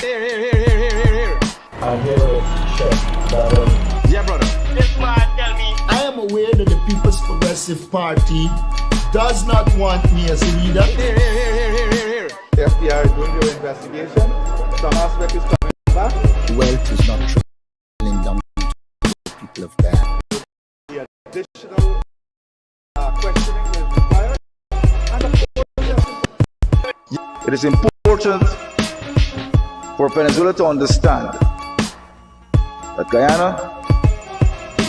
Here. I'm here to check that. Yeah, brother. This man tell me. I am aware that the People's Progressive Party does not want me as a leader. Here. The FBI is doing their investigation. Some aspect is coming back. Wealth is not trickling down to the people of Ghana. The additional questioning is required. And of course, it is important for Venezuela to understand that Guyana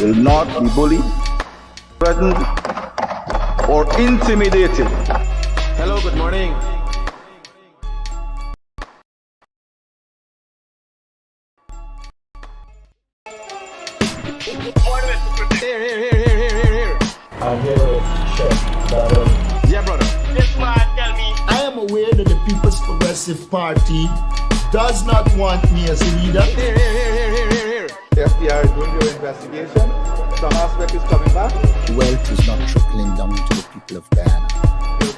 will not be bullied, threatened, or intimidated. Hello, good morning. Here. I'm here to check that. Yeah, brother. This man tell me. I am aware that the People's Progressive Party does not want me as a leader. Here. The FBI is doing their investigation. Some aspect is coming back. Wealth is not trickling down to the people of Ghana.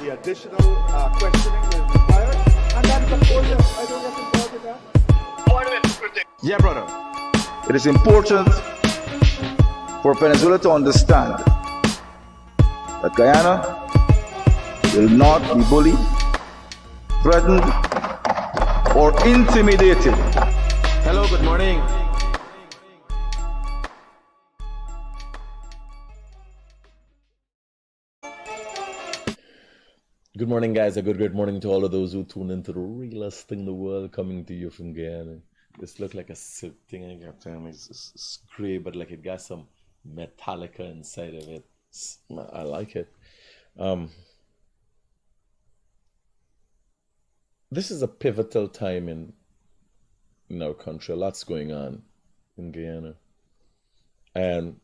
The additional questioning is required. And then of course, I don't get involved with that. Order to Critic. Yeah, brother. It is important for Venezuela to understand that Guyana will not be bullied, threatened, or intimidated. Hello, good morning. Good morning, guys. A good morning to all of those who tune into the realest thing in the world, coming to you from Guyana. This look like a silk thing, and you have it's gray, but like it got some Metallica inside of it. I like it. This is a pivotal time in our country. A lot's going on in Guyana, and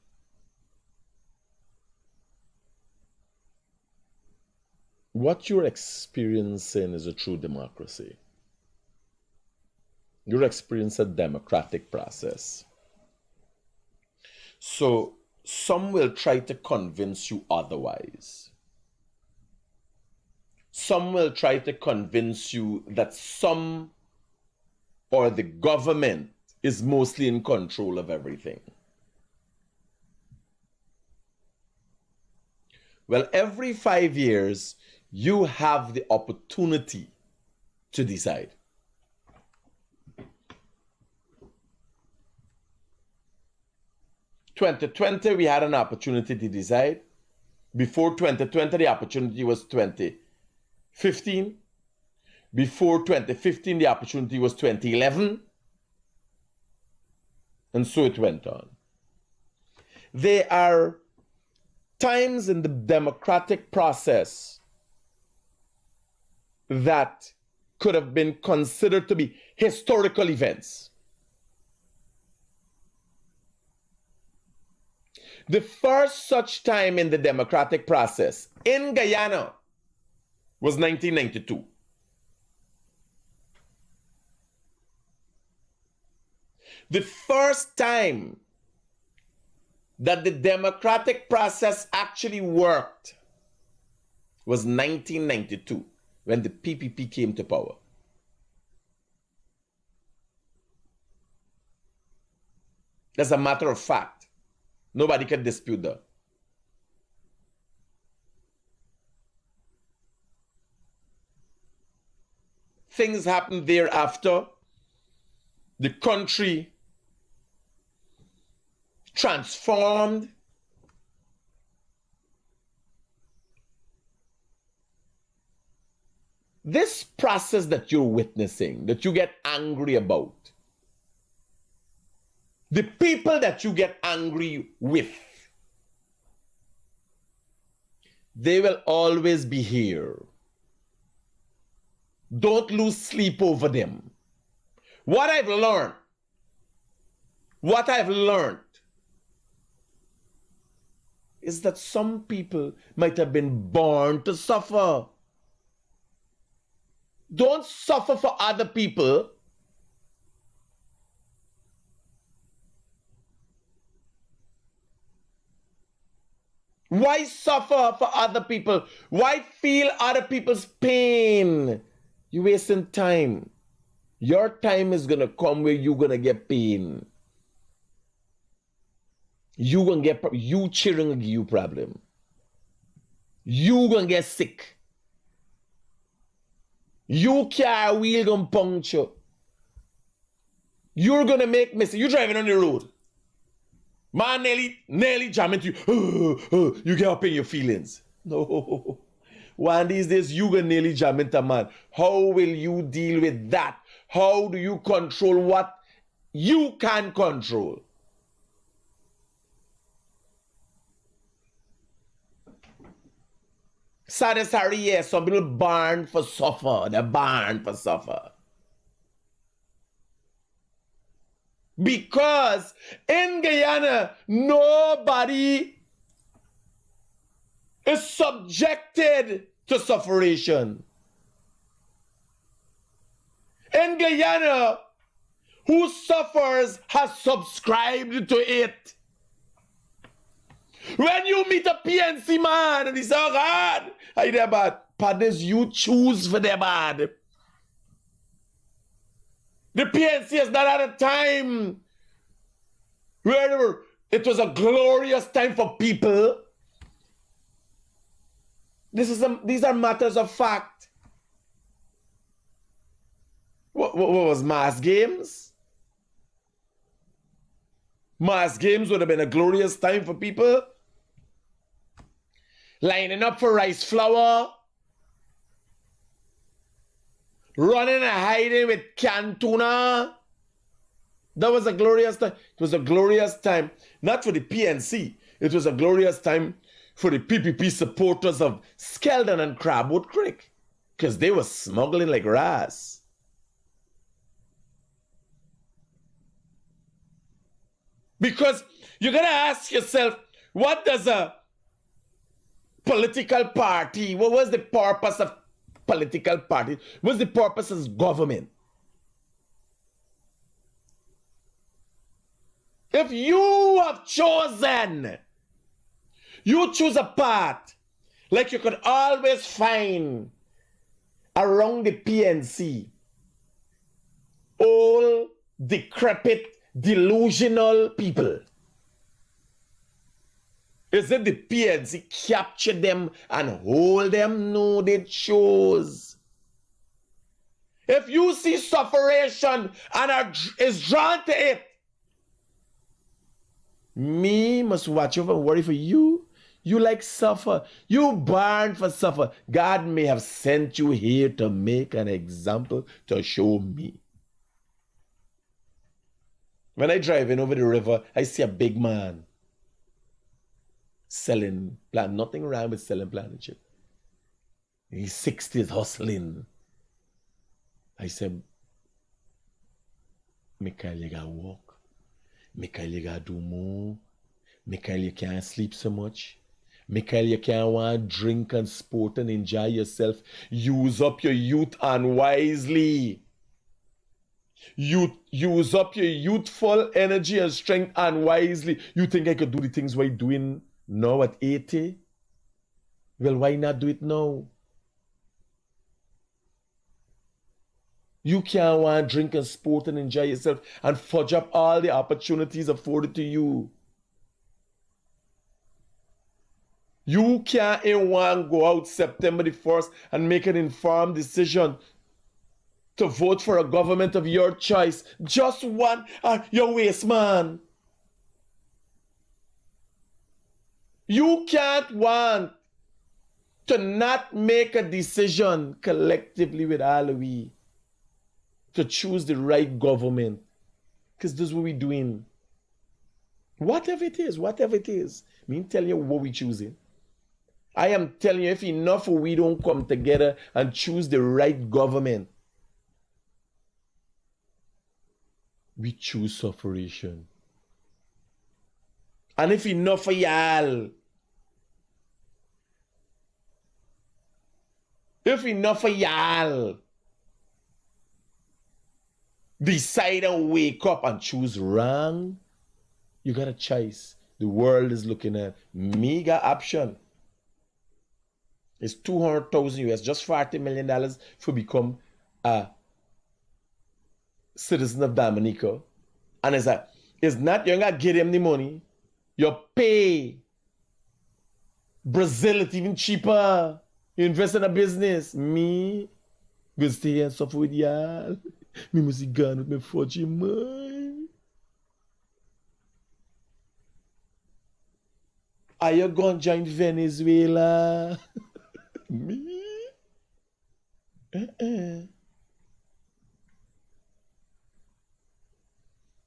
what you're experiencing is a true democracy. You're experiencing a democratic process. So some will try to convince you otherwise. Some will try to convince you that some or the government is mostly in control of everything. Well, every 5 years, you have the opportunity to decide. In 2020, we had an opportunity to decide. Before 2020, the opportunity was 2015. Before 2015, the opportunity was 2011. And so it went on. There are times in the democratic process that could have been considered to be historical events. The first such time in the democratic process in Guyana was 1992. The first time that the democratic process actually worked was 1992, when the PPP came to power. As a matter of fact, nobody can dispute that. Things happened thereafter. The country transformed. This process that you're witnessing, that you get angry about, the people that you get angry with, they will always be here. Don't lose sleep over them. What I've learned is that some people might have been born to suffer. Don't suffer for other people. Why suffer for other people? Why feel other people's pain? You're wasting time. Your time is gonna come where you're gonna get pain. You gonna get you children gonna give you problem. You gonna get sick. You car wheel gonna puncture. You're gonna make mistakes. You driving on the road. Man nearly jam into you. You get up in your feelings. No. One of these days you gonna nearly jam into man. How will you deal with that? How do you control what you can control? Sorry, yes, some people born for suffer. They're born for suffer. Because in Guyana, nobody is subjected to sufferation. In Guyana, who suffers has subscribed to it. When you meet a PNC man and he says, oh God, I there bad. Partners, you choose for their bad. The PNC is not at a time where it was a glorious time for people. These are matters of fact. What was mass games? Mass games would have been a glorious time for people. Lining up for rice flour. Running and hiding with canned tuna. That was a glorious time. It was a glorious time, not for the PNC. It was a glorious time for the PPP supporters of Skeldon and Crabwood Creek. Because they were smuggling like rats. Because you got to ask yourself, what does a political party, what was the purpose of political party? What's the purpose of government? If you have chosen, you choose a path, like you could always find around the PNC, old, decrepit, delusional people. Is it the PNC capture them and hold them? No, they chose. If you see sufferation and is drawn to it, me must watch over and worry for you. You like suffer. You born for suffer. God may have sent you here to make an example to show me. When I driving over the river, I see a big man selling plant. Nothing wrong with selling plant and chip. He's 60s hustling. I said, Michael, you gotta walk. Michael, you gotta do more. Michael, you can't sleep so much. Michael, you can't want to drink and sport and enjoy yourself. Use up your youth unwisely. You use up your youthful energy and strength unwisely. You think I could do the things we're doing now at 80? Well, why not do it now? You can't want to drink and sport and enjoy yourself and fudge up all the opportunities afforded to you. You can't even want to go out September the 1st and make an informed decision to vote for a government of your choice. Just one, your waste, man. You can't want to not make a decision collectively with all of we to choose the right government. Because this is what we're doing. Whatever it is. I mean, tell you what we're choosing. I am telling you, if enough of we don't come together and choose the right government, we choose sufferation. And if enough of y'all, decide and wake up and choose wrong, you got a choice. The world is looking at mega option. It's 200,000 US, just $40 million for become a citizen of Dominica, and it's like, it's not, you ain't gotta give them the money. You pay. Brazil, it's even cheaper. You invest in a business. Me, go stay here and suffer with y'all. Me must gone with my fortune, man. Are you going to join Venezuela? Me?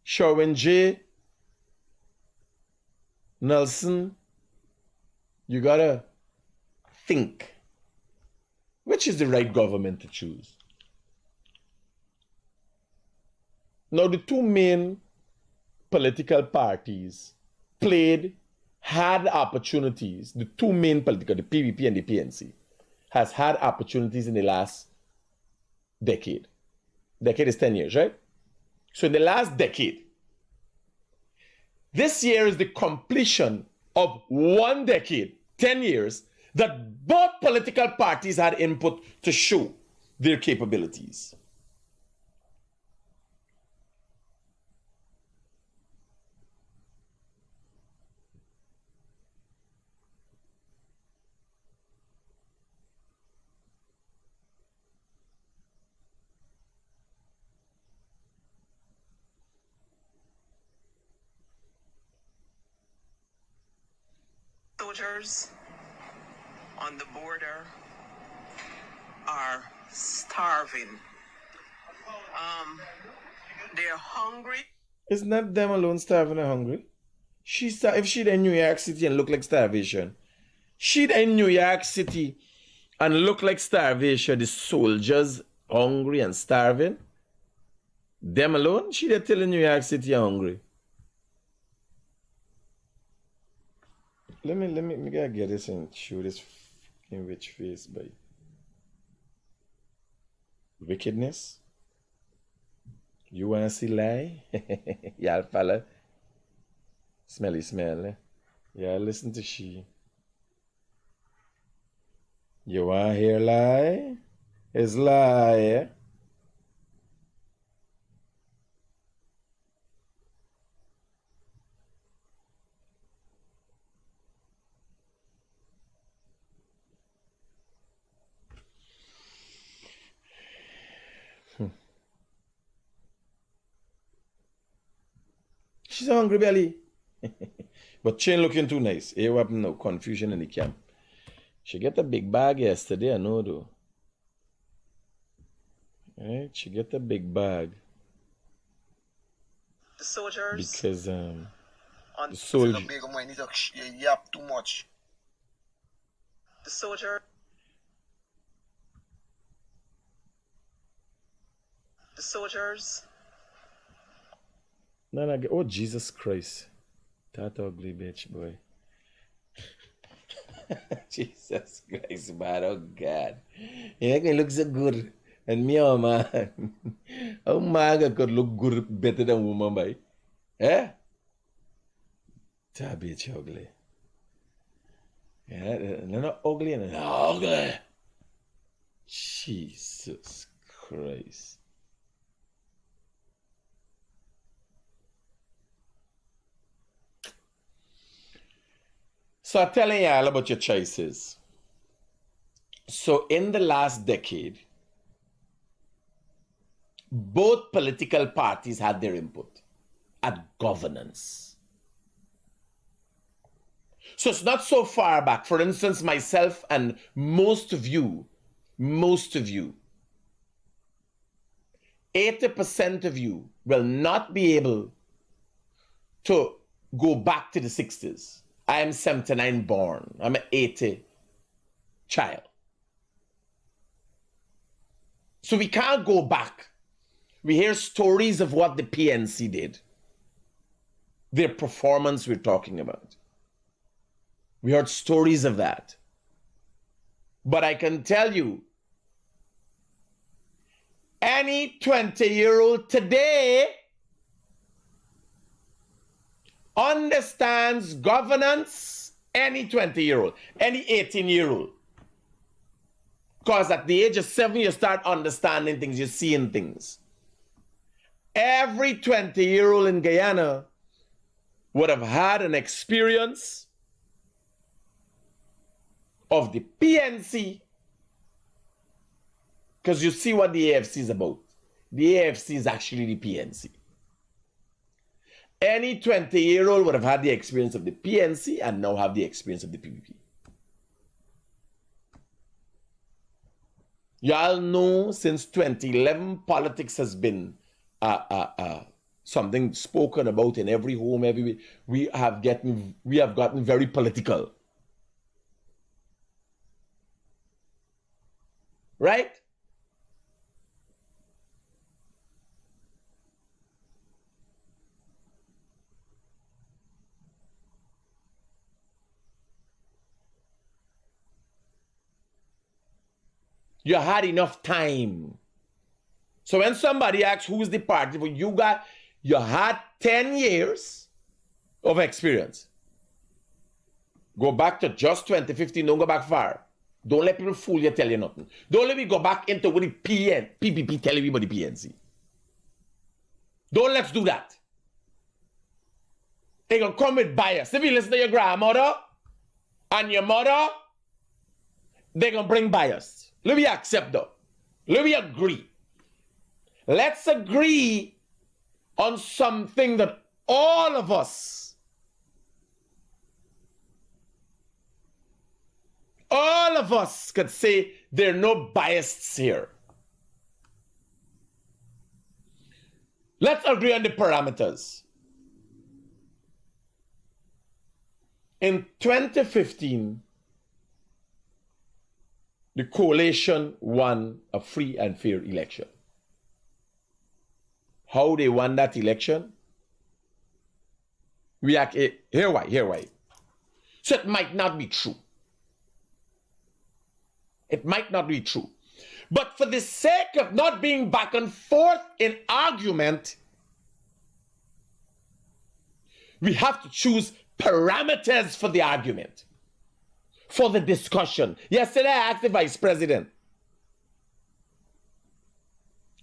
Sherwin J. Nelson, you gotta think. Which is the right government to choose? Now, the two main political parties had opportunities. The two main political, the PVP and the PNC, has had opportunities in the last decade. Decade is 10 years, right? So in the last decade, this year is the completion of one decade, 10 years, that both political parties had input to show their capabilities. Soldiers on the border are starving. They're hungry. It's not them alone starving and hungry. If she'd in New York City and look like starvation, she'd in New York City and look like starvation, the soldiers hungry and starving. Them alone, she'd tell in New York City hungry. Let me gotta get this and show this fucking rich face by wickedness. You wanna see lie? Y'all fella. Smelly smell, eh? Y'all listen to she. You wanna hear lie? It's lie, eh? She's a hungry belly. But she ain't looking too nice. Here what happened now? Confusion in the camp. She get a big bag yesterday, I know though. Right? She get a big bag. The soldiers because on the soldier you yap too much. The soldier. The soldiers. No, oh Jesus Christ. That ugly bitch boy. Jesus Christ, man, oh God. You make me look so good. And me, oh man. How man could look good better than woman, boy? Eh? That bitch ugly. Yeah, they're not ugly, and they're ugly. Jesus Christ. So I'm telling y'all about your choices. So in the last decade, both political parties had their input at governance. So it's not so far back. For instance, myself and most of you, 80% of you will not be able to go back to the 60s. I am 79 born. I'm an 80 child. So we can't go back. We hear stories of what the PNC did. Their performance we're talking about. We heard stories of that. But I can tell you, any 20-year-old today understands governance, any 20-year-old, any 18-year-old. Because at the age of 7, you start understanding things, you're seeing things. every 20-year-old in Guyana would have had an experience of the PNC, because you see what the AFC is about. The AFC is actually the PNC. Any 20-year-old would have had the experience of the PNC and now have the experience of the PPP. Y'all know since 2011, politics has been something spoken about in every home, everywhere. We have gotten very political. Right? You had enough time. So when somebody asks who's the party, you had 10 years of experience. Go back to just 2015, don't go back far. Don't let people fool you, tell you nothing. Don't let me go back into what the PPP tell you about the PNC. Don't let's do that. They gonna come with bias. If you listen to your grandmother and your mother, they gonna bring bias. Let me accept that. Let me agree. Let's agree on something that all of us could say there are no biases here. Let's agree on the parameters. In 2015, the coalition won a free and fair election. How they won that election? Here why. So it might not be true. It might not be true. But for the sake of not being back and forth in argument, we have to choose parameters for the argument, for the discussion. Yesterday I asked the vice president,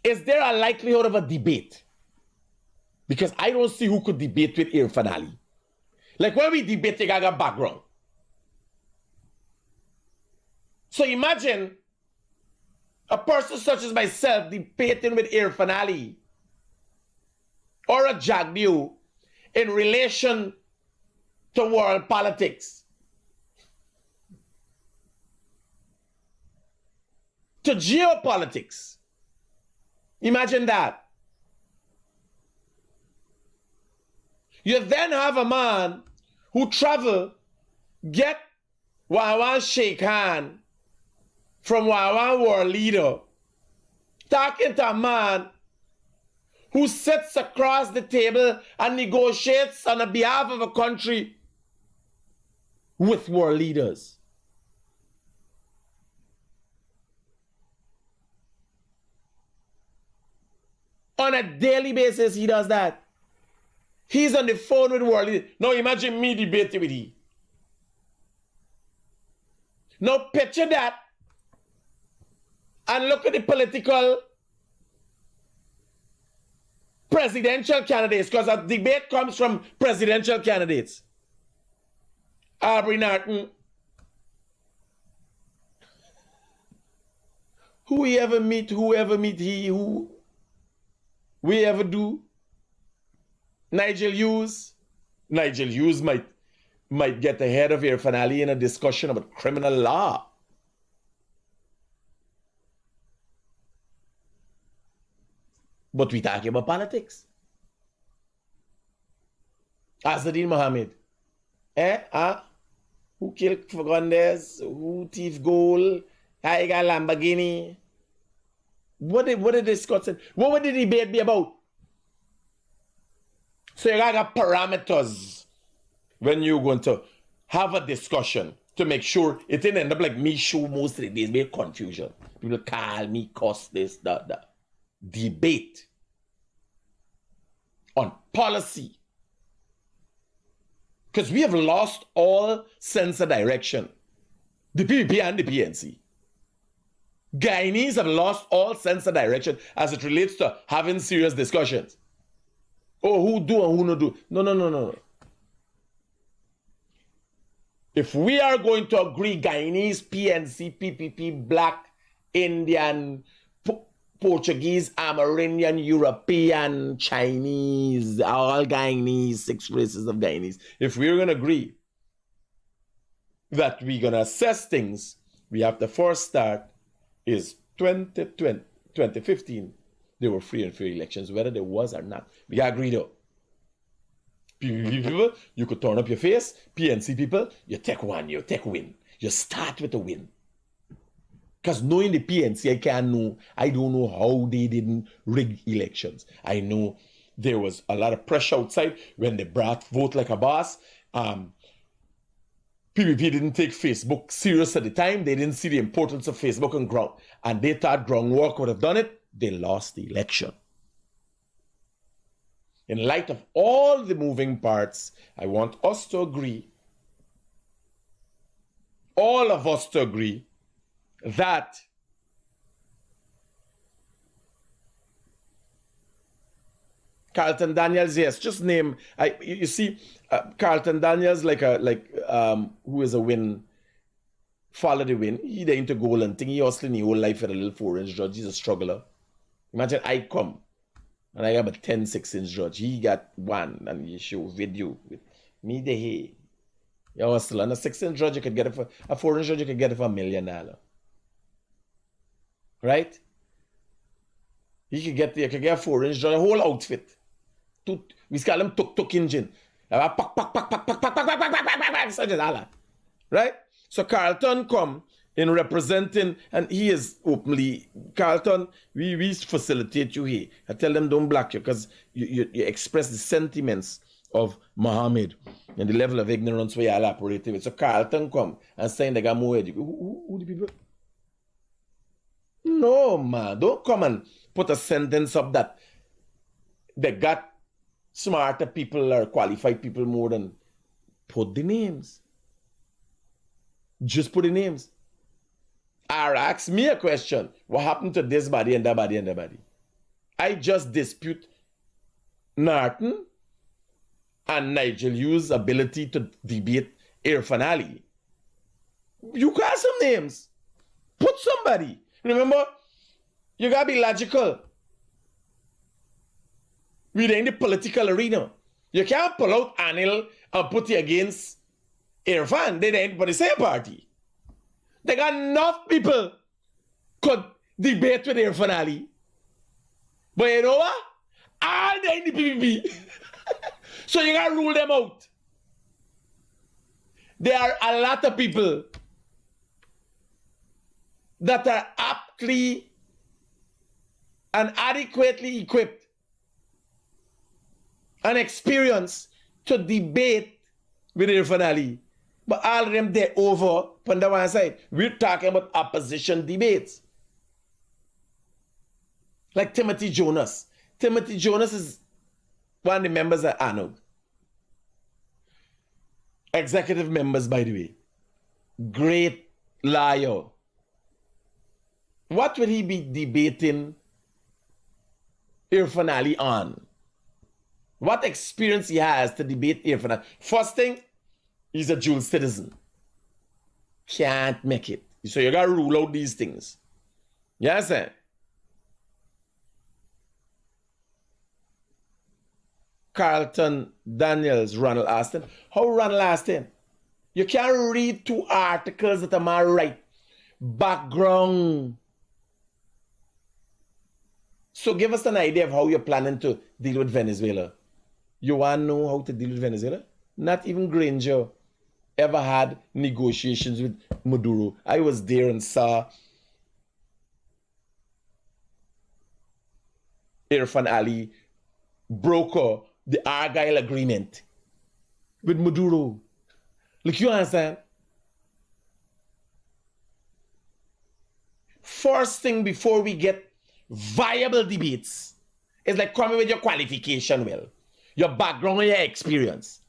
is there a likelihood of a debate? Because I don't see who could debate with Irfan Ali. Like when we debate, I got background. So imagine a person such as myself debating with Irfan Ali or a Jagdew in relation to world politics, to geopolitics. Imagine that. You then have a man who travel, get one shake hand from one world leader, talking to a man who sits across the table and negotiates on the behalf of a country with world leaders. On a daily basis, he does that. He's on the phone with world leaders. Now imagine me debating with him. Now picture that and look at the political presidential candidates, because a debate comes from presidential candidates. Aubrey Norton. Who we ever meet he, who we ever do? Nigel Hughes. Nigel Hughes might get ahead of Irfan Ali in a discussion about criminal law. But we talking about politics. Asadin Mohamed. Who killed Fagundes? Who thief gold? I got Lamborghini. What did this discussion? What would the debate be about? So you got parameters when you're going to have a discussion to make sure it didn't end up like me show most of the days, make confusion. People call me, cost this, that. Debate on policy. Because we have lost all sense of direction. The PPP and the PNC. Guyanese have lost all sense of direction as it relates to having serious discussions. Oh, who do and who not do. No. If we are going to agree Guyanese, PNC, PPP, Black, Indian, Portuguese, Amerindian, European, Chinese, all Guyanese, 6 races of Guyanese. If we're going to agree that we're going to assess things, we have to first start is 2015. There were free and fair elections, whether there was or not. We agree though. PPP people, you could turn up your face. PNC people, you take one, you take win. You start with a win. Because knowing the PNC, I don't know how they didn't rig elections. I know there was a lot of pressure outside when they brought Vote Like a Boss. PPP didn't take Facebook serious at the time. They didn't see the importance of Facebook and ground. And they thought groundwork would have done it. They lost the election. In light of all the moving parts, I want us to agree, all of us to agree, that Carlton Daniels, yes, just name. You see, Carlton Daniels, who is a win, follow the win. He there into goal and thing. He hustling his whole life at a little 4-inch judge. He's a struggler. Imagine I come and I have a 10-6-inch judge. He got 1 and he show video with me the hey. You hustle and a 6-inch judge you could get it for a 4-inch judge you could get it for $1 million. Right? You could get a 4-inch judge, a whole outfit. We call them tuk engine. Right? So Carlton come in representing, and he is openly, Carlton, we facilitate you here. I tell them don't block you because you express the sentiments of Mohamed and the level of ignorance we all operate with. So Carlton come and saying they got more education. Who the people? No, man. Don't come and put a sentence up that they got smarter people or qualified people more than put the names. Just put the names. Or ask me a question. What happened to this body and that body and that body? I just dispute Norton and Nigel Hughes' ability to debate Irfan Ali. You call some names. Put somebody. Remember, you gotta be logical. We're in the political arena. You can't pull out Anil and put it against Irfan. They ain't for the same party. They got enough people could debate with Irfan Ali. But you know what? All they in the PPP. So you gotta rule them out. There are a lot of people that are aptly and adequately equipped and experienced to debate with Irfan Ali. But all of them, they're over on the one side. We're talking about opposition debates. Like Timothy Jonas. Timothy Jonas is one of the members of ANOG. Executive members, by the way. Great liar. What would he be debating Irfan Ali on? What experience he has to debate Irfan Ali? First thing, he's a dual citizen. Can't make it. So you gotta rule out these things. Yes, sir. Carlton Daniels, Ronald Aston. How Ronald Aston? You can't read 2 articles that am all right. Background. So give us an idea of how you're planning to deal with Venezuela. You want to know how to deal with Venezuela? Not even Granger ever had negotiations with Maduro. I was there and saw Irfan Ali broker the Argyle agreement with Maduro. Look, you understand? First thing before we get viable debates is like coming with your qualification, well, your background and your experience.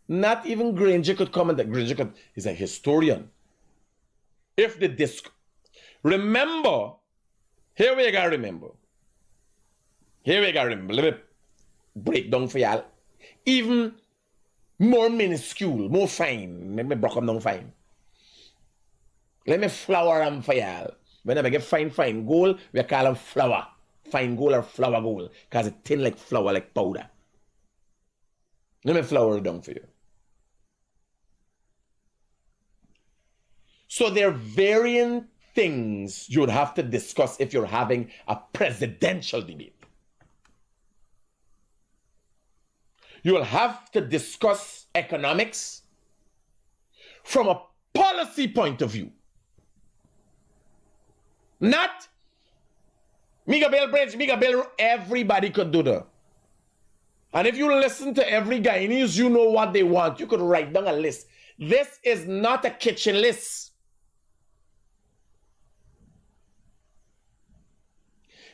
Not even Granger could comment that Granger is a historian. If the disc, remember, here we gotta remember, Here we go. Let me break down for y'all. Even more minuscule, more fine. Let me break them down fine. Let me flour them for y'all. Whenever I get fine gold, we call them flour. Fine gold or flour gold. Because it's thin like flour, like powder. Let me flour it down for you. So there are varying things you would have to discuss if you're having a presidential debate. You will have to discuss economics from a policy point of view. Not Mega Bill Bridge, Mega Bill, everybody could do that. And if you listen to every Guyanese, you know what they want. You could write down a list. This is not a kitchen list.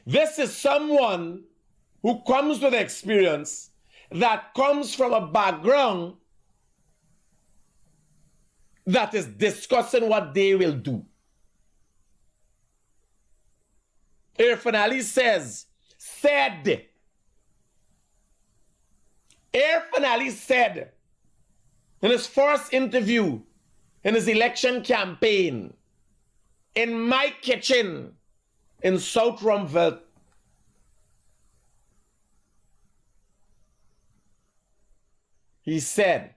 This is someone who comes with experience that comes from a background that is discussing what they will do. Irfan Ali said, Irfan Ali said in his first interview in his election campaign, in my kitchen in South Rumville, he said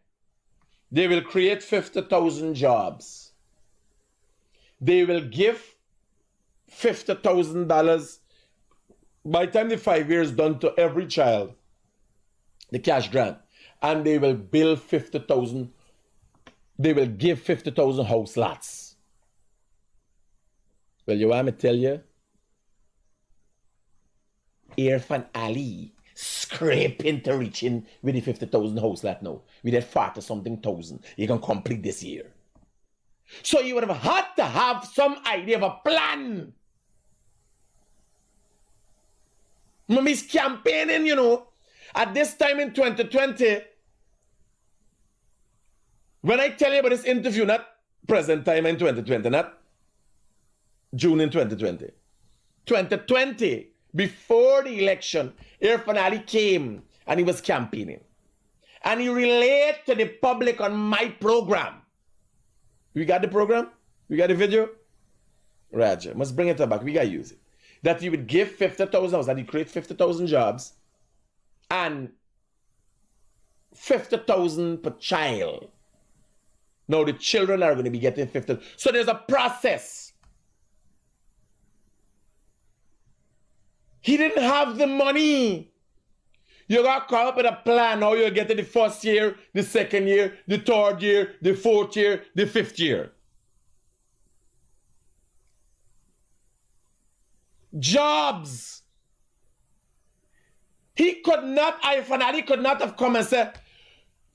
they will create 50,000 jobs. They will give $50,000 by the time the 5 years done to every child, the cash grant, and they will build 50,000. They will give 50,000 house lots. Well, you want me to tell you? Irfan Ali scraping to reaching with the 50,000 house lot now. With that 40-something thousand, you can complete this year. So you would have had to have some idea of a plan. Mommy's campaigning, you know, at this time in 2020. When I tell you about this interview, not present time in 2020, not June in 2020. 2020, before the election, Irfan Ali came and he was campaigning. And he relayed to the public on my program. We got the program? We got the video? Roger, must bring it back. We got to use it. That he would give 50,000, that he create 50,000 jobs and 50,000 per child. Now the children are going to be getting 50. So there's a process. He didn't have the money. You got to come up with a plan how you'll get to the first year, the second year, the third year, the fourth year, the fifth year. Jobs. He could not, Irfan Ali could not have come and said,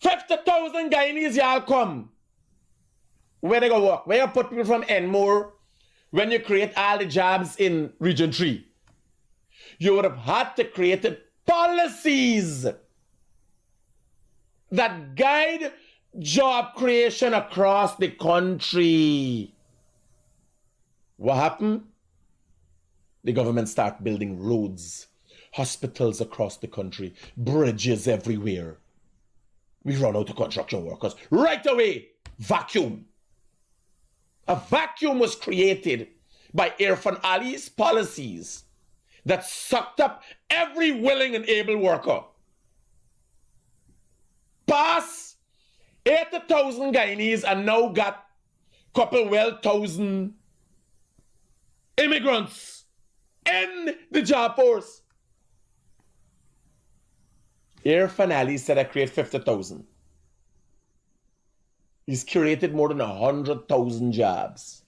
50,000 Guyanese, y'all come. Where they go work? Where you put people from Enmore when you create all the jobs in Region 3? You would have had to create policies that guide job creation across the country. What happened? The government started building roads, hospitals across the country, bridges everywhere. We run out of construction workers. Right away, vacuum. A vacuum was created by Irfan Ali's policies that sucked up every willing and able worker. Past 80,000 Guyanese and now got couple well thousand immigrants in the job force. Irfan Ali said I create 50,000. He's created more than 100,000 jobs.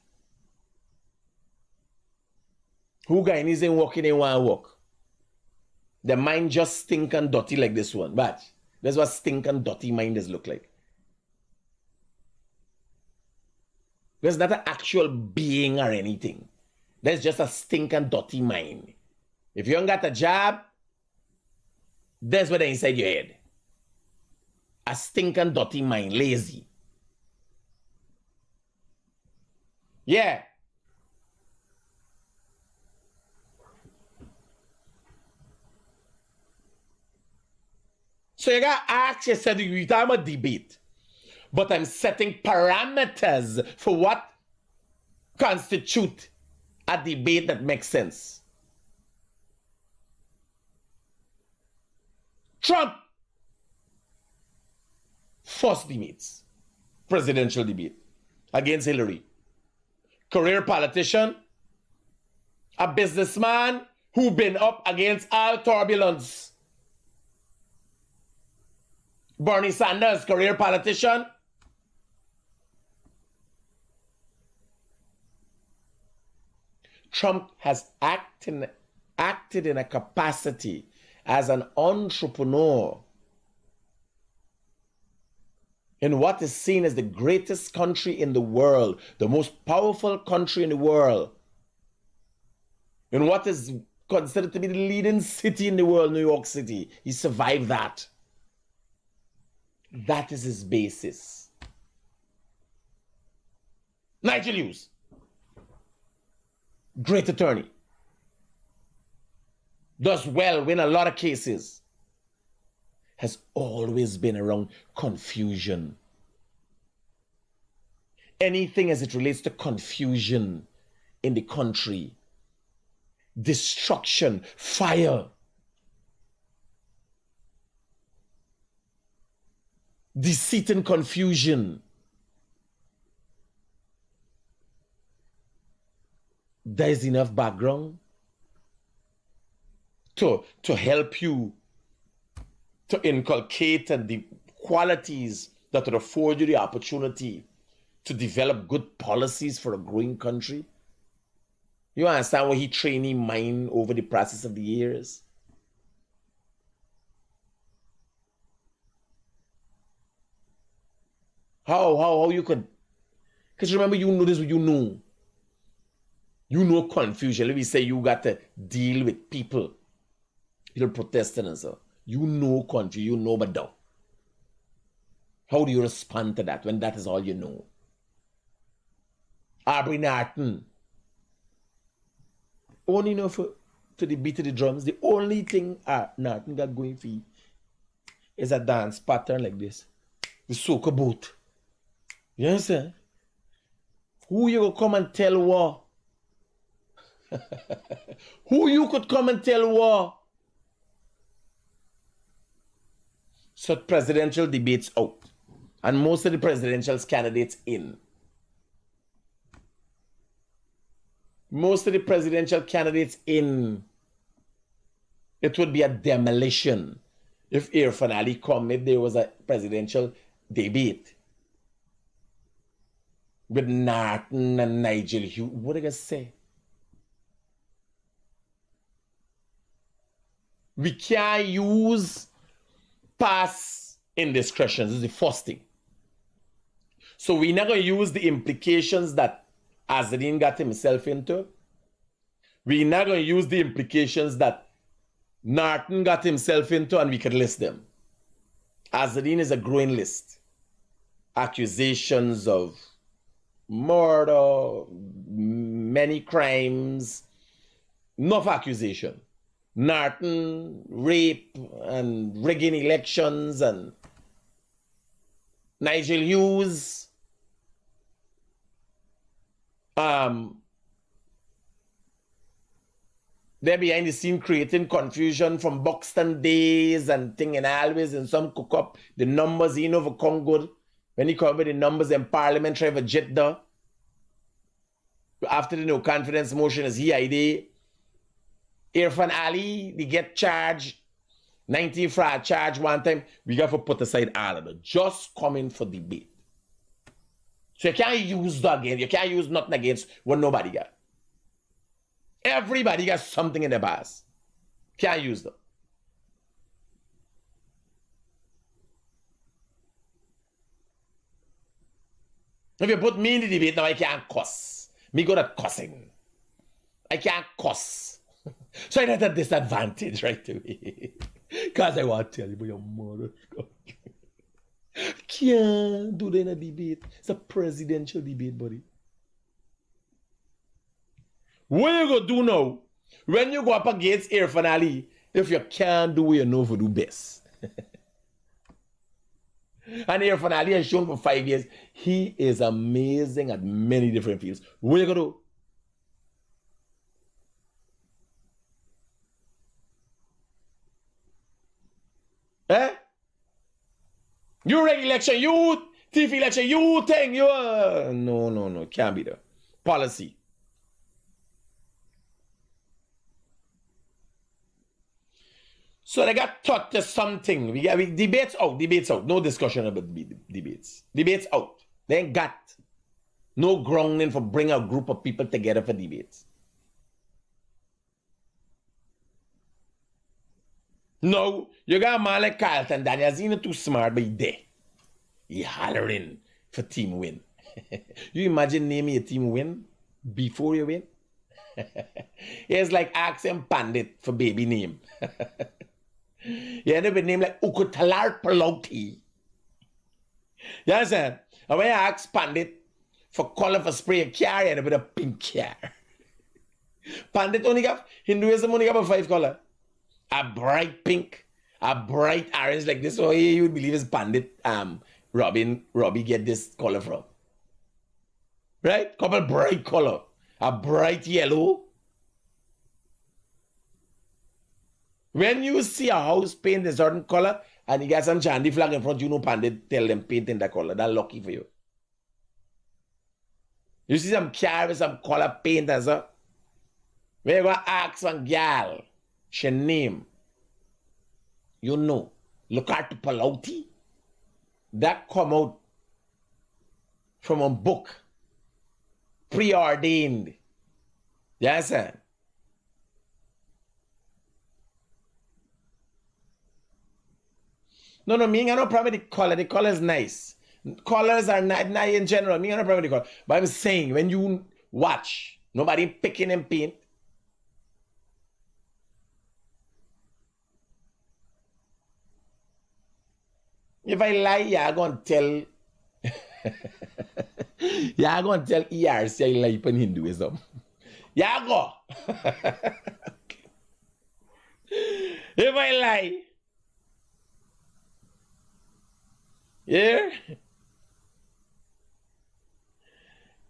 Who Guyanese ain't working, they want to work. Their mind just stink and dirty like this one. But that's what stink and dirty mind does look like. There's not an actual being or anything. There's just a stink and dirty mind. If you ain't got a job, that's what's inside your head. A stink and dirty mind, lazy. Yeah. So you gotta ask yourself, you're talking about debate, but I'm setting parameters for what constitute a debate that makes sense. Trump, first debates, presidential debate against Hillary. Career politician, a businessman who been up against all turbulence. Bernie Sanders, career politician. Trump has acted in a capacity as an entrepreneur in what is seen as the greatest country in the world, the most powerful country in the world, in what is considered to be the leading city in the world, New York City. He survived that. That is his basis. Nigel Hughes, great attorney, does well, win a lot of cases, has always been around confusion. Anything as it relates to confusion in the country, destruction, fire, deceit and confusion. There is enough background to help you to inculcate and the qualities that would afford you the opportunity to develop good policies for a growing country. You understand what he trained in mind over the process of the years? How you could, because remember, you know this, you know. You know confusion. Let me say you got to deal with people. You're protesting and so. You know confusion, you know but don't. How do you respond to that when that is all you know? Aubrey Norton. Only know for to the beat of the drums. The only thing Norton got going for you is a dance pattern like this. The soca boot. You understand? Who you gonna come and tell what? Who you could come and tell what? So presidential debates out. And most of the presidential candidates in. Most of the presidential candidates in. It would be a demolition if Irfan Ali come, if there was a presidential debate with Norton and Nigel Hughes. What are you gonna say? We can't use past indiscretions. This is the first thing. So we're not going to use the implications that Azadine got himself into. We're not going to use the implications that Norton got himself into, and we could list them. Azadine is a growing list. Accusations of murder, many crimes, enough accusation. Norton, rape and rigging elections, and Nigel Hughes, they're behind the scene creating confusion from Buxton days and thing, and always in some cook up the numbers in over Congo. When he come with the numbers in Parliament, try to jet there. After the no confidence motion is here, idea. Irfan Ali, they get charged, 19 fraud charge one time. We got to put aside all of it. Just coming for debate. So you can't use that again. You can't use nothing against what nobody got. Everybody got something in their past. Can't use them. If you put me in the debate now, I can't cuss. Me good at cussing. I can't cuss. So I'm at a disadvantage right away. Because I want to tell you about your mother. Can't do that in a debate. It's a presidential debate, buddy. What you gonna do now? When you go up against Irfan Ali, if you can't do what you know to do best. And Irfan Ali has shown for 5 years he is amazing at many different fields. What are you going to do? Eh? You reg election, you thief election, you thing, you no, can't be there. Policy. So they got taught to something. We debates out. No discussion about debates. Debates out. They ain't got no grounding for bring a group of people together for debates. No, you got a man like Carlton Daniels, he's not too smart, but he there. He hollering for team win. You imagine naming a team win before you win? It's like asking Pandit for baby name. You end up with a name like Ukutalar Paloti. You understand? And when you ask Pandit for color for spray a car, you end up with a pink car. Pandit only got, Hinduism only got about 5 color. A bright pink, a bright orange like this. So you would believe is Pandit Robbie get this color from. Right? Couple bright color. A bright yellow. When you see a house paint a certain color and you got some chandy flag in front, you know Pandit tell them paint in that color. That's lucky for you. You see some car with some color paint as a. When you go ask some girl, she name. You know. Look at Palauti. That come out from a book. Preordained. Yes, sir. No, me ain't got no problem with the color. The color is nice. Colors are not in general. Me ain't got no problem with the color. But I'm saying, when you watch, nobody picking and paint. If I lie, you're going to tell... you're going to tell ERC I lie in Hinduism. Yeah, go. If I lie... Yeah?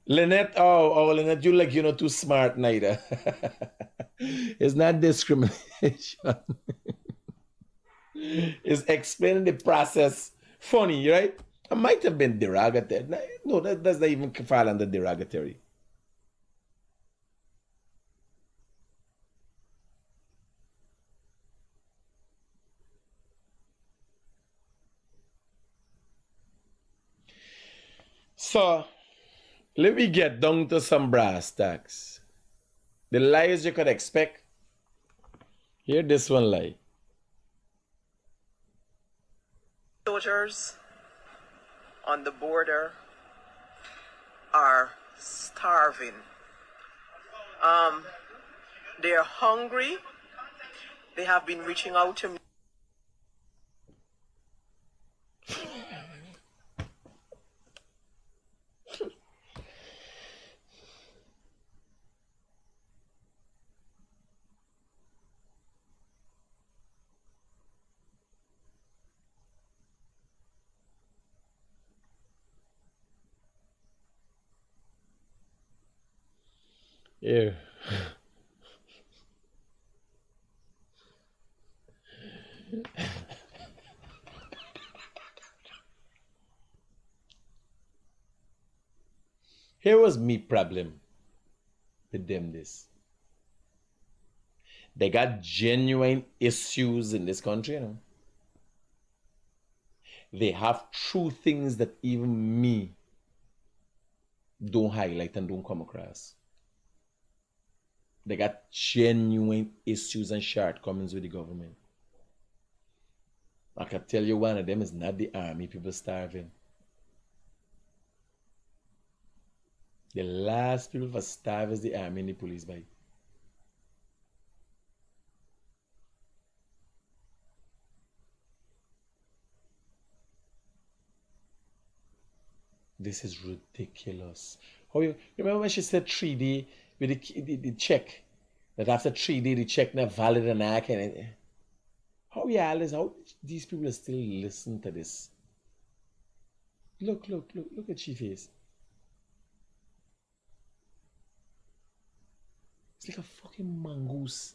Lynette, Lynette, you're not too smart neither. It's not discrimination. It's explaining the process funny, right? It might have been derogatory. No, that doesn't even fall under derogatory. So, let me get down to some brass tacks. The lies you could expect. Here, this one lie. Soldiers on the border are starving. They're hungry. They have been reaching out to me. Here. Here was me problem with them this. They got genuine issues in this country, you know. They have true things that even me don't highlight and don't come across. They got genuine issues and shortcomings with the government. I can tell you one of them is not the army people starving. The last people for starve is the army and the police by. This is ridiculous. How you remember when she said 3D with the check? That after 3D the check not valid and I can. How these people still listen to this? Look at she face. It's like a fucking mongoose.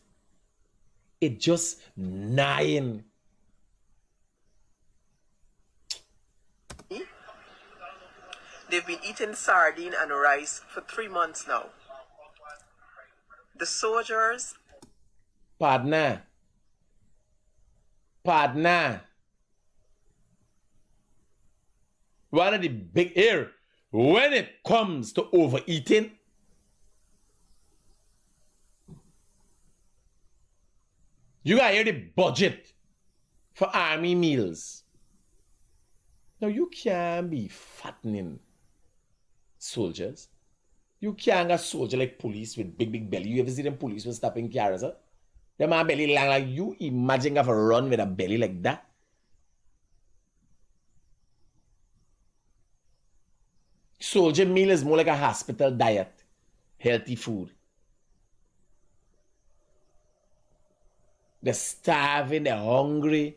It just gnawing. They've been eating sardine and rice for 3 months now. The soldiers. Partner. One of the big here, when it comes to overeating, you gotta hear the budget for army meals. Now you can't be fattening soldiers. You can't get soldier like police with big belly. You ever see them police with stopping carriers? Huh? Them man belly long like you imagine have a run with a belly like that. Soldier meal is more like a hospital diet. Healthy food. They're starving, they're hungry.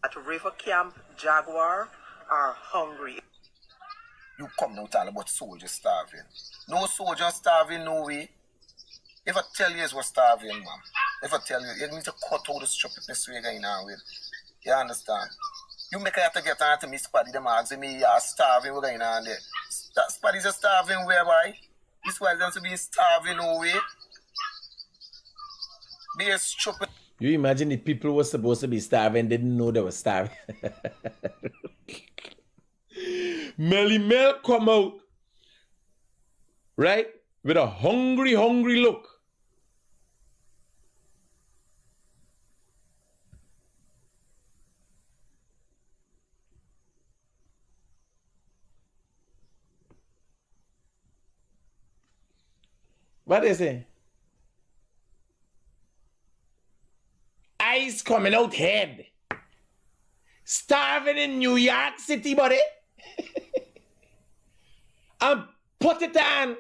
At River Camp Jaguar are hungry. You come now talk about soldiers starving. No soldier starving, no way. If I tell you we're starving, man. If I tell you, you need to cut out the stupidness we're going on with. You understand? You make it have to get on to me, Spaddy, them asking me, yeah, starving, we're going on there. Spaddy's a starving whereby? This why them to be starving, no way. Be a stupid. You imagine the people who were supposed to be starving didn't know they were starving. Melly Mel come out, right, with a hungry look. What is it? Eyes coming out head. Starving in New York City, buddy. And put it on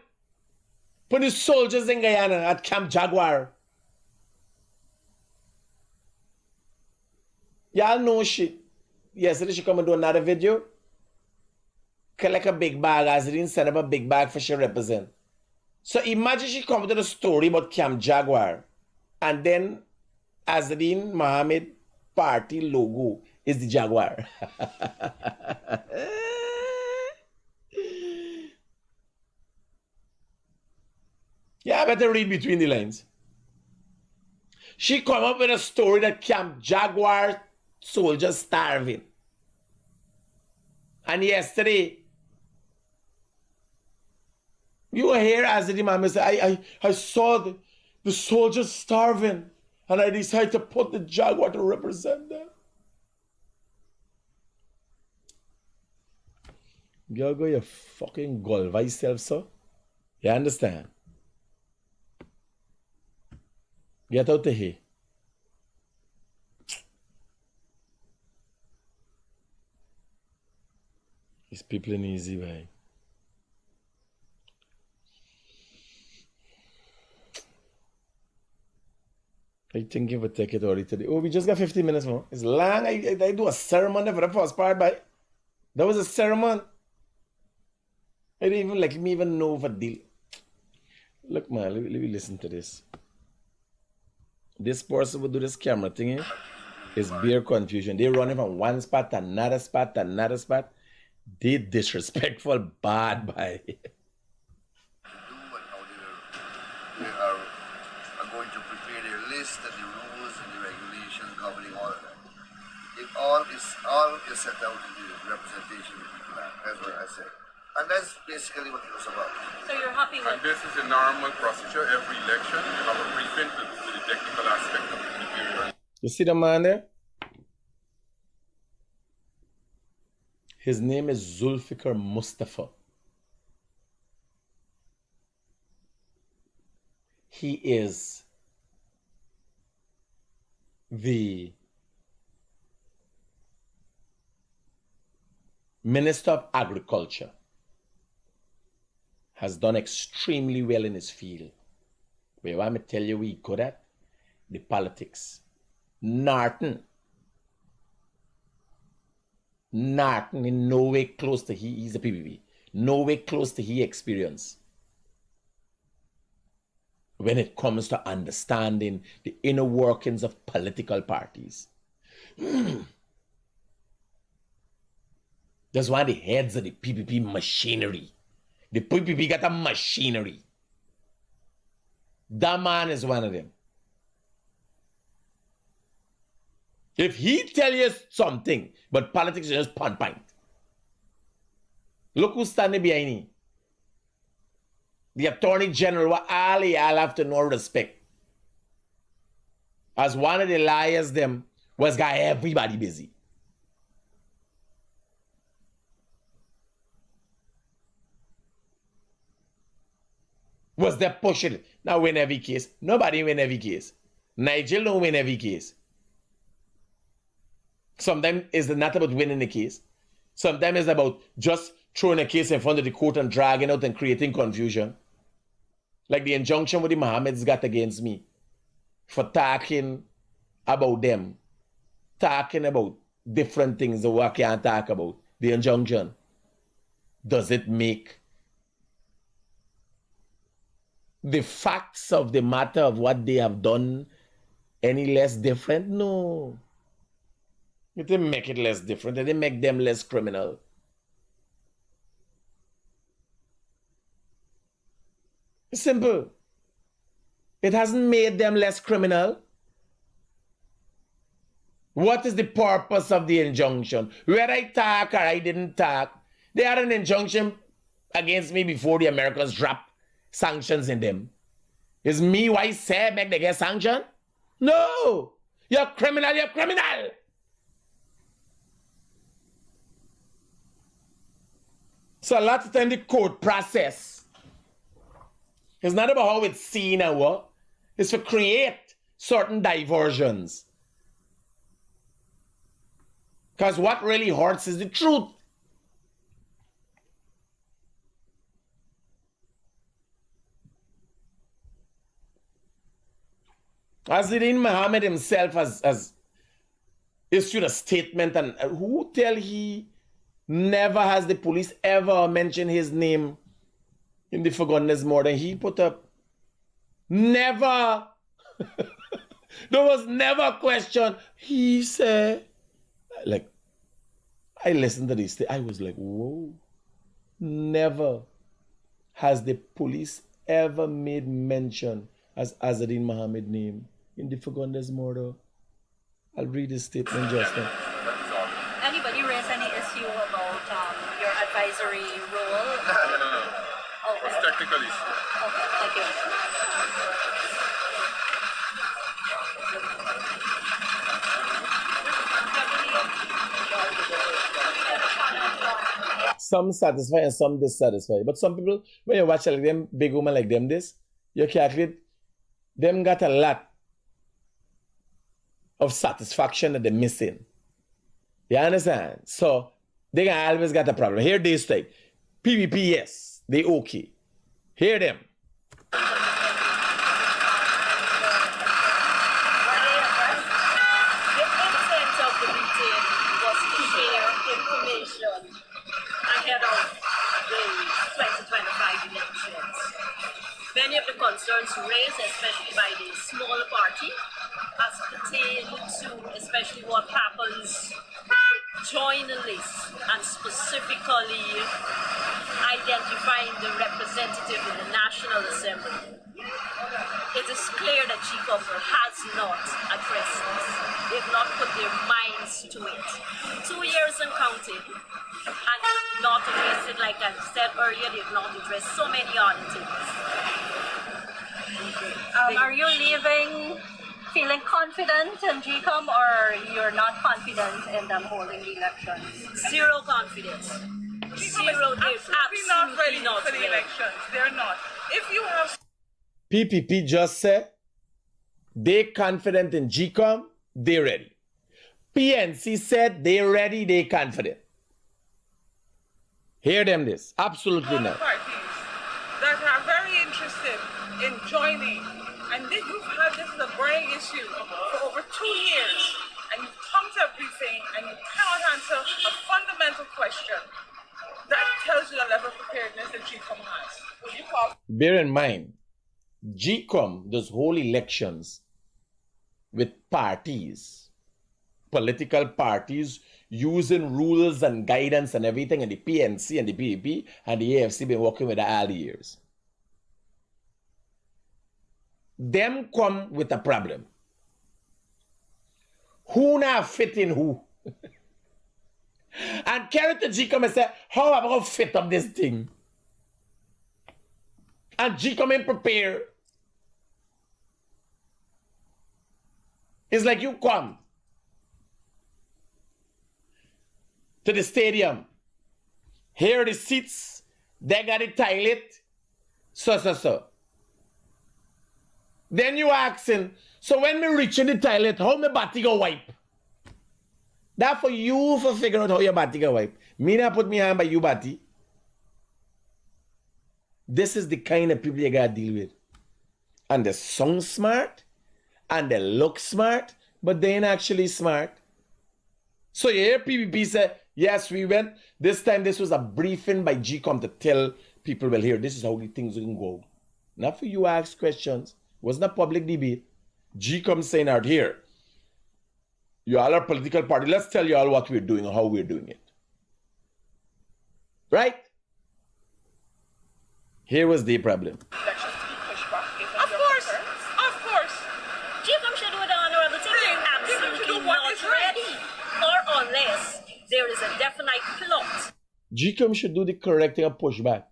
for the soldiers in Guyana at Camp Jaguar. Y'all know shit. Yesterday she come and do another video. Collect a big bag as didn't send up a big bag for she represent. So imagine she come to the story about Camp Jaguar. And then Azadine Mohamed party logo is the Jaguar. Yeah, I better read between the lines. She come up with a story that Camp Jaguar soldiers starving. And yesterday, you were here as the Imam said, I saw the soldiers starving and I decided to put the Jaguar to represent them. You go your fucking Golva self, sir. You understand? Get out of here. These people in easy way. I think you would take it already today. Oh, we just got 15 minutes more. It's long. I do a sermon for the first part, but that was a sermon. I didn't even let me even know what deal. Look, man, let me listen to this. This person would do this camera thing. It's bare confusion. They running from one spot to another spot to another spot. They disrespectful bad by. They are going to prepare their list and the rules and the regulations governing all of that. It all is set out in the representation of the people. That's what I said. And that's basically what it was about. So you're happy with... And this is a normal procedure. Every election, you have a briefing to the technical aspect of the period. You see the man there? His name is Zulfikar Mustafa. He is the Minister of Agriculture, has done extremely well in his field. But you want me to tell you what he good at? The politics. Norton in no way close to he's a PPP. No way close to he experience when it comes to understanding the inner workings of political parties. That's one of the heads of the PPP machinery. The PPP got a machinery. That man is one of them. If he tell you something, but politics is just pint. Look who's standing behind him. The Attorney General, what all y'all have to know respect. As one of the liars them was got everybody busy. Was they pushing? Now win every case. Nobody win every case. Nigel don't win every case. Sometimes it's not about winning the case. Sometimes it's about just throwing a case in front of the court and dragging out and creating confusion. Like the injunction with the Mohameds got against me for talking about them. Talking about different things that I can't talk about. The injunction. Does it make the facts of the matter of what they have done any less different? No. It didn't make it less different. It didn't make them less criminal. It's simple. It hasn't made them less criminal. What is the purpose of the injunction? Whether I talk or I didn't talk, they had an injunction against me before the Americans dropped sanctions in them. Is me why say make they get sanctioned? No! You're criminal, you're criminal! So a lot of time the court process is not about how it's seen and what. It's to create certain diversions. Because what really hurts is the truth. Azadin Mohamed himself has issued a statement, and who tell he never has the police ever mentioned his name in the Fagundes more than he put up. Never. There was never a question. He said, like, I listened to this. I was like, whoa. Never has the police ever made mention as Azadin Mohamed name in the Fagundes murder. I'll read this statement just now. Anybody raise any issue about your advisory role? No. Okay. It's technical issue. Okay, thank you. Some satisfy and some dissatisfy. But some people, when you watch like them big women like them this, you calculate them got a lot of satisfaction that they're missing. You understand? So they can always got a problem. Here they stay. PVP, yes, they okay. Hear them. The intent of the meeting was to share information ahead of the 2025 elections. Many of the concerns raised, especially by the small party, as pertain to especially what happens join the list and specifically identifying the representative in the National Assembly. It is clear that GCOM has not addressed this. They've not put their minds to it. 2 years and counting, and not addressed it. Like I said earlier, they've not addressed so many other things. Are you leaving feeling confident in GCOM, or you're not confident in them holding the elections? Zero confidence. Zero. They're absolutely not ready for the elections. They're not. If you have PPP just said they confident in GCOM, they ready. PNC said they ready, they confident. Hear them this. Absolutely not. Parties that are very interested in joining, and then you've had this as a burning issue for over 2 years, and you've come to a briefing and you cannot answer a fundamental question that tells you the level of preparedness that GCOM has. Will you call? Bear in mind, GCOM does whole elections with parties, political parties, using rules and guidance and everything, and the PNC and the PDP and the AFC been working with it all the years. Them come with a problem. Who now fit in who? And carry to GCOM and say, how am I going to fit up this thing? And GCOM ain't prepare. It's like you come to the stadium. Here are the seats. They got the toilet. So. Then you asking, so when me reach in the toilet, how my body go wipe? That for you for figure out how your body go wipe. Me not put me hand by you body. This is the kind of people you gotta deal with. And they sound smart, and they look smart, but they ain't actually smart. So you hear PPP say, yes, we went. This time this was a briefing by GCOM to tell people, well, here, this is how the things can go. Not for you to ask questions. It wasn't a public debate. GCOM saying out here, you all are a political party. Let's tell you all what we're doing or how we're doing it. Right? Here was the problem. Of course. GCOM should do the honorable thing. They're absolutely not ready. Or unless there is a definite plot. GCOM should do the correct thing and push back.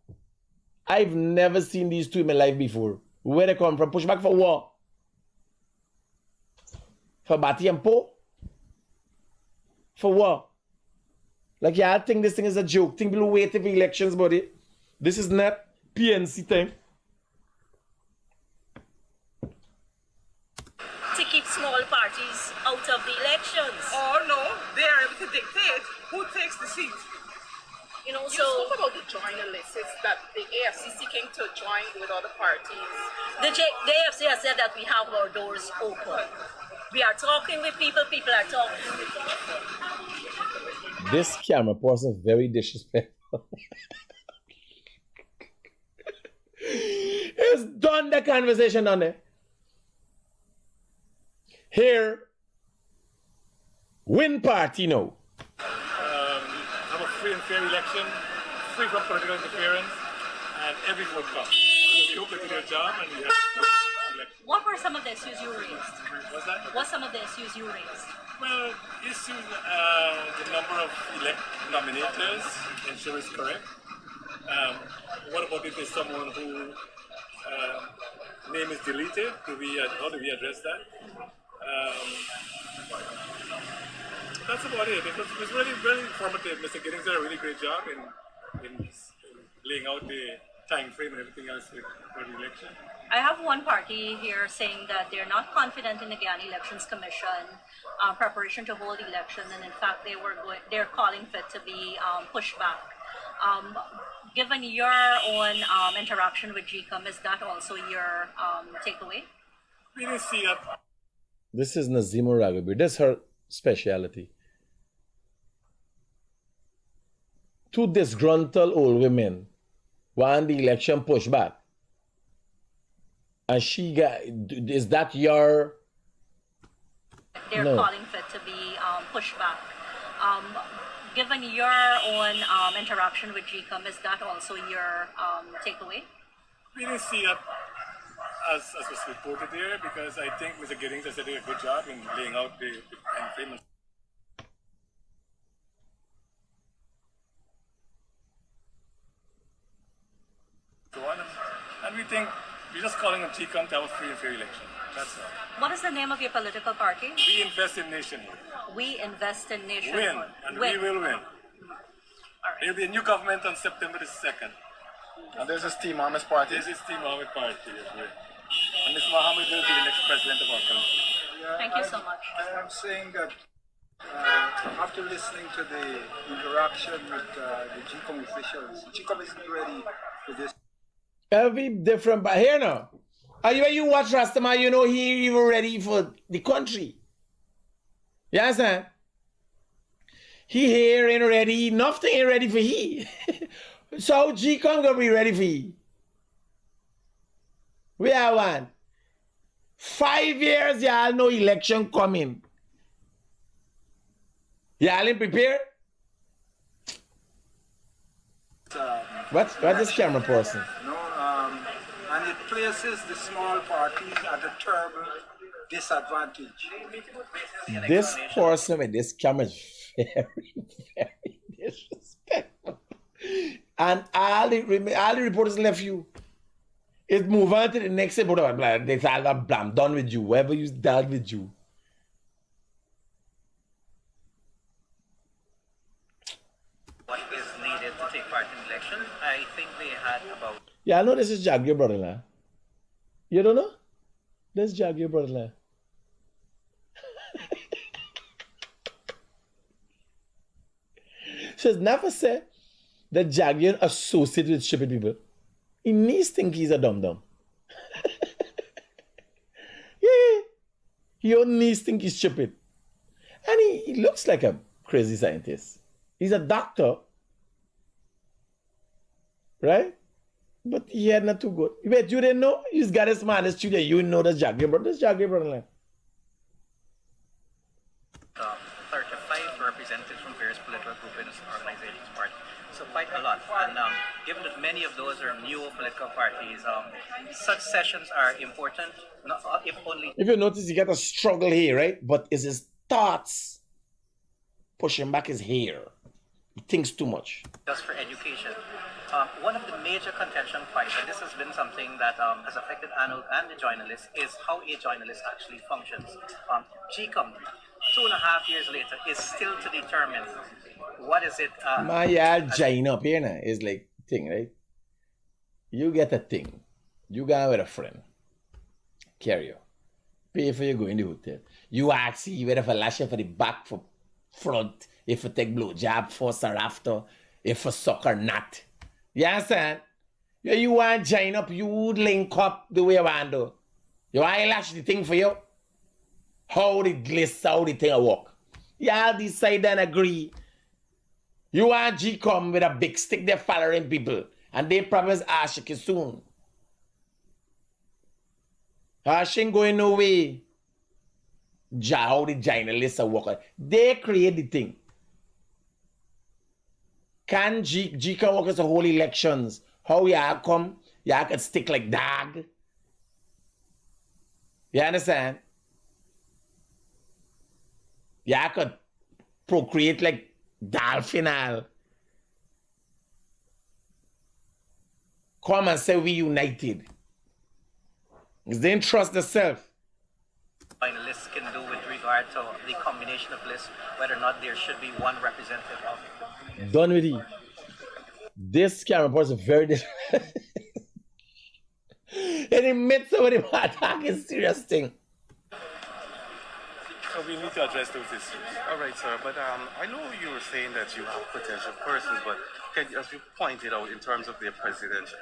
I've never seen these two in my life before. Where they come from? Push back for what? For Bati and Po? For what? Like, y'all think this thing is a joke. Think people waiting for elections, buddy. This is not PNC time. To keep small parties out of the elections. Or no, they are able to dictate who takes the seat. You know, You so spoke about the joiner list. It's that the AFC seeking to join with other parties. the AFC has said that we have our doors open. We are talking with people, people are talking with people. This camera person is very disrespectful. It's done the conversation on it. Here, win party now. Have a free and fair election, free from political interference, and every vote counts. So we hope they do their job and we have election. What were some of the issues you raised? What's that? What some of the issues you raised? Well, issues, the number of nominators, ensure it's correct. What about if there's someone who name is deleted? How do we address that? That's about it. It was really, really informative. Mr. Giddings did a really great job in laying out the time frame and everything else for the election. I have one party here saying that they're not confident in the Guyana Elections Commission preparation to hold election, and in fact they're calling for it to be pushed back. Given your own interaction with GCOM, is that also your takeaway? We didn't see it. This is Nazima Raghabi. That's her speciality. Two disgruntled old women want the election pushed back. And she got, is that your... They're calling for it to be pushed back. Given your own interaction with GCOM, is that also your takeaway? We didn't see it as was reported there, because I think Mr. Giddings has did a good job in laying out the time frame. So on, and we think we're just calling on GCOM to have a free and fair election. That's all. What is the name of your political party? We invest in nationhood. We invest in nationhood. Win, and we will win. There will be a new government on September the 2nd. And this is Team Mohamed's party. This is Team Mohamed party. Yes, and Mr. Mohamed will be the next president of our country. Thank you so much. I'm saying that After listening to the interaction with the GCOM officials, GCOM isn't ready for this. Every different, but here now. And when you watch Rastaman, you know he even ready for the country. You understand? He here ain't ready, nothing ain't ready for he. So GCOM gonna be ready for he. We are one. 5 years, y'all know election coming. Y'all ain't prepared? What's this camera person? No, and it places the small parties at a terrible disadvantage. This person with this camera is very, very disrespectful. And all the reporters left you. It move on to the next episode. They say, I'm done with you. Whoever you done with you. What is needed to take part in the election? I think they had about... Yeah, I know this is Jag, your brother-in-law. You don't know? This is Jag, your brother-in-law. She's never said that Jagian associated with stupid people. He needs to think he's a dum-dum. Yeah. He only needs to think he's stupid. And he looks like a crazy scientist. He's a doctor. Right? But he had not too good. Wait, you didn't know? He's got a smart studio. You know that's Jagian, brother. That's Jagian, brother. 35 representatives from various political groups and organizations part. So quite a lot. And given that many of those are new political parties, such sessions are important, if only... If you notice, he got a struggle here, right? But it's his thoughts pushing back his hair. He thinks too much. Just for education. One of the major contention points, and this has been something that has affected Arnold and the journalists, is how a journalist actually functions. GCOM, 2.5 years later, is still to determine what is it. My y'all join up here now. It's like thing, right? You get a thing. You go with a friend. Carry you. Pay for you go in the hotel. You ask you whether for lash for the back, for front, if you take blow job first or after, if for suck or not. You understand? Yeah, you want join up, you would link up the way you want to. You eyelash the thing for you. How the list, how the thing work. Y'all decide and agree. You want G come with a big stick, they're following people. And they promise Ashik soon. Ashik going no way. How the journalists are working. They create the thing. Can G can work as a whole elections? How y'all come? Y'all can stick like dog. You understand? Y'all could procreate like dolphin. Come and say we united. Because they didn't trust themselves. Finalists can do with regard to the combination of lists, whether or not there should be one representative of it. Done with it. This camera person is very different. In the midst of the attack is serious thing. So we need to address those issues. All right, sir. But I know you were saying that you have potential persons, but as you pointed out, in terms of the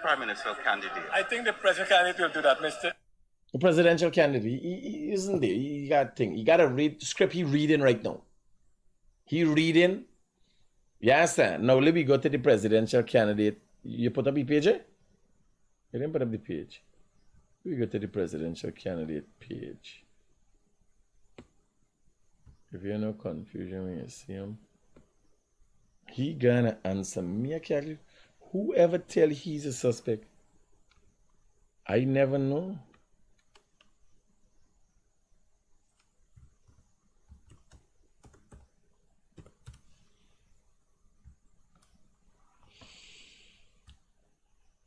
prime ministerial candidate, I think the presidential candidate will do that, Mr. The presidential candidate, he isn't there. He got thing. He got to read the script. He reading right now. He reading. You understand? Now let me go to the presidential candidate. You put up the page, eh? You didn't put up the page. We go to the presidential candidate page. If you're no confusion when you see him, he gonna answer me. Whoever tell he's a suspect, I never know.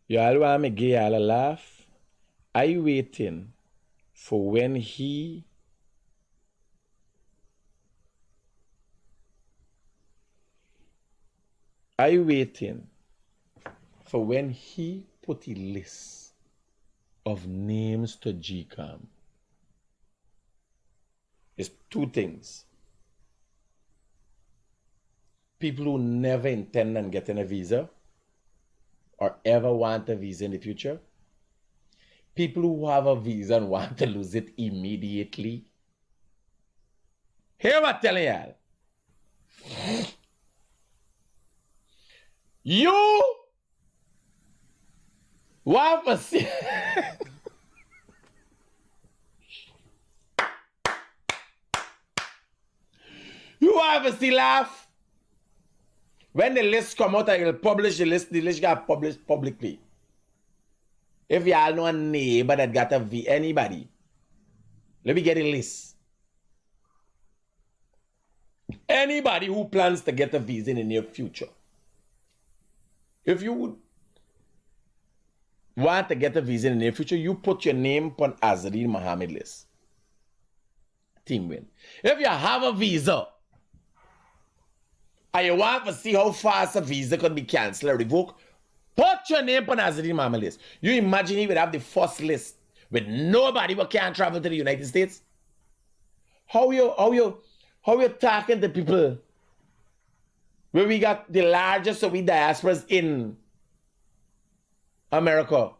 Y'all want me give y'all a laugh? I waiting for when he put a list of names to GCOM. It's two things. people who never intend on getting a visa or ever want a visa in the future, people who have a visa and want to lose it immediately. Hear what I'm telling y'all. You want to see. You obviously laugh. When the list come out, I will publish the list got published publicly. If y'all know a neighbor that got a V, anybody, let me get a list. Anybody who plans to get a visa in the near future. If you would want to get a visa in the near future, you put your name on Azadeen Mohamed list. Team win. If you have a visa, and you want to see how fast a visa could be cancelled or revoked, put your name on Azadeen Mohamed list. You imagine he would have the first list with nobody who can't travel to the United States? How you talking to people where we got the largest of we diasporas in America?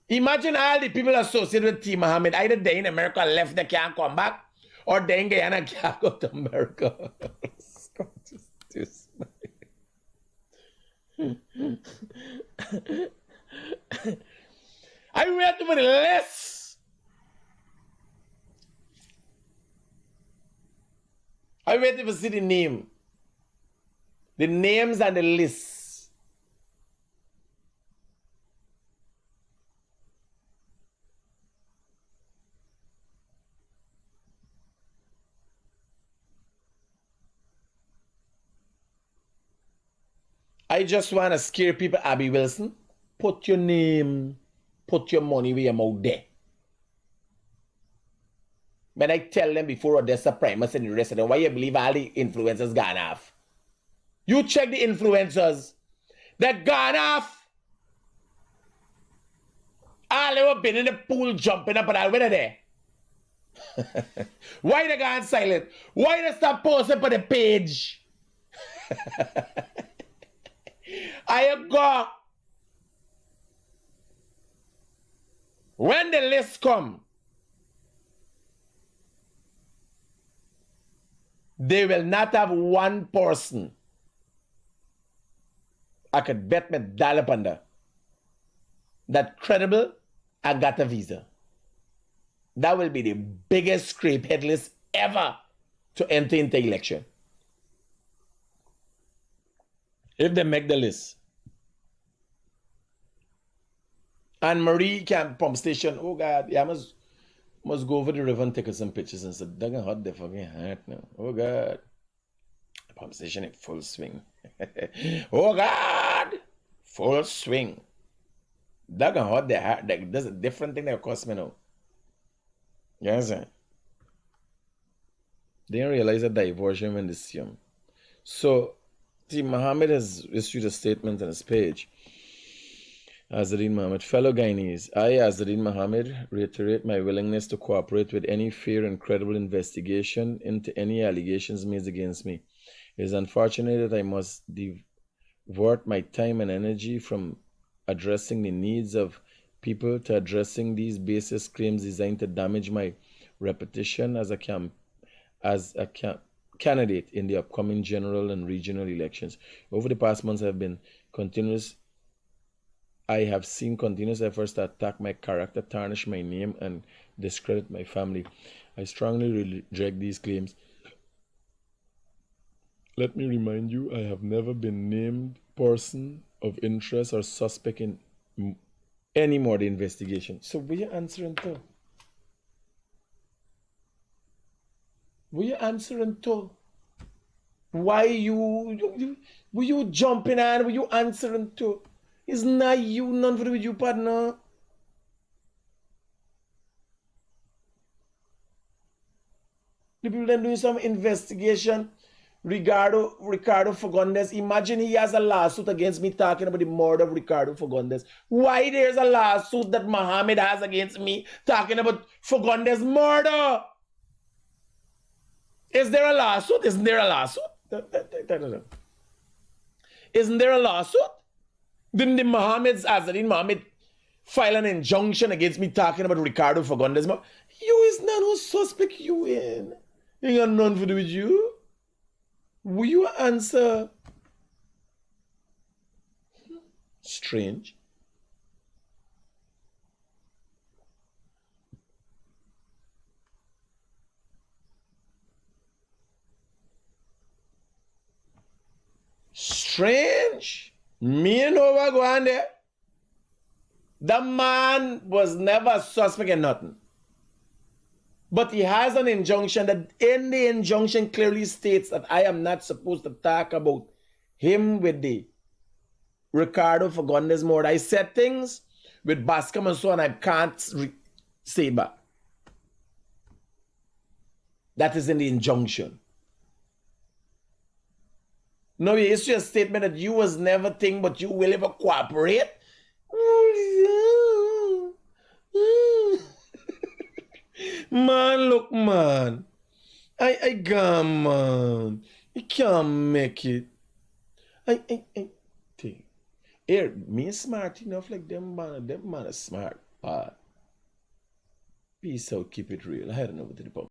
Imagine all the people associated with T. Mohamed, either they in America left, they can't come back, or they in Guyana can't go to America. I read for the list. I waiting to see the name. The names and the lists. I just want to scare people, Abby Wilson. Put your name, put your money where your mouth there. When I tell them before Odessa Primus and the rest of them, why you believe all the influencers gone off? You check the influencers that gone off. All they were been in the pool jumping up and all, where are they? Why they gone silent? Why they stop posting for the page? I go. When the list come, they will not have one person. I could bet my dollar upon that credible and got a visa. That will be the biggest scrape head list ever to enter into election. If they make the list. And Marie Camp Pump Station, oh God, yeah, I must go over the river and take some pictures and say, dang hot, they fucking hot now. Oh God. Pump station in full swing. Oh God! Full swing. Dang hot, they hot. There's a different thing that cost me now. You understand? They didn't realize a diversion when they see him. So, T. Mohamed has issued a statement on his page. Azadeen Mohamed, fellow Guyanese, I, Azadeen Mohamed, reiterate my willingness to cooperate with any fair and credible investigation into any allegations made against me. It is unfortunate that I must divert my time and energy from addressing the needs of people to addressing these baseless claims designed to damage my reputation as a candidate in the upcoming general and regional elections. Over the past months, I have seen continuous efforts to attack my character, tarnish my name, and discredit my family. I strongly reject these claims. Let me remind you, I have never been named person of interest or suspect in any more the investigation. So were you answering to? Were you answering to? Why were you jumping on? Were you answering to? It's not you, none for you, partner. The people that doing some investigation. Ricardo Fagundes. Imagine he has a lawsuit against me talking about the murder of Ricardo Fagundes. Why there's a lawsuit that Mohamed has against me talking about Fagundes' murder? Is there a lawsuit? Isn't there a lawsuit? Isn't there a lawsuit? Didn't the Mohamed file an injunction against me talking about Ricardo Fagundes? You is not no suspect, you in. Ain't got nothing to do with you. Will you answer? Strange. Strange. Me know what go on there. The man was never a suspect in nothing. But he has an injunction that in the injunction clearly states that I am not supposed to talk about him with the Ricardo Fagundes murder. I said things with Bascom and so on, I can't say back. That is in the injunction. No, you issue a statement that you was never think, but you will ever cooperate. Man, look, man. I gone, man. You can't make it. I think. Here, me smart enough like them man are smart. Peace out, keep it real. I don't know what to do.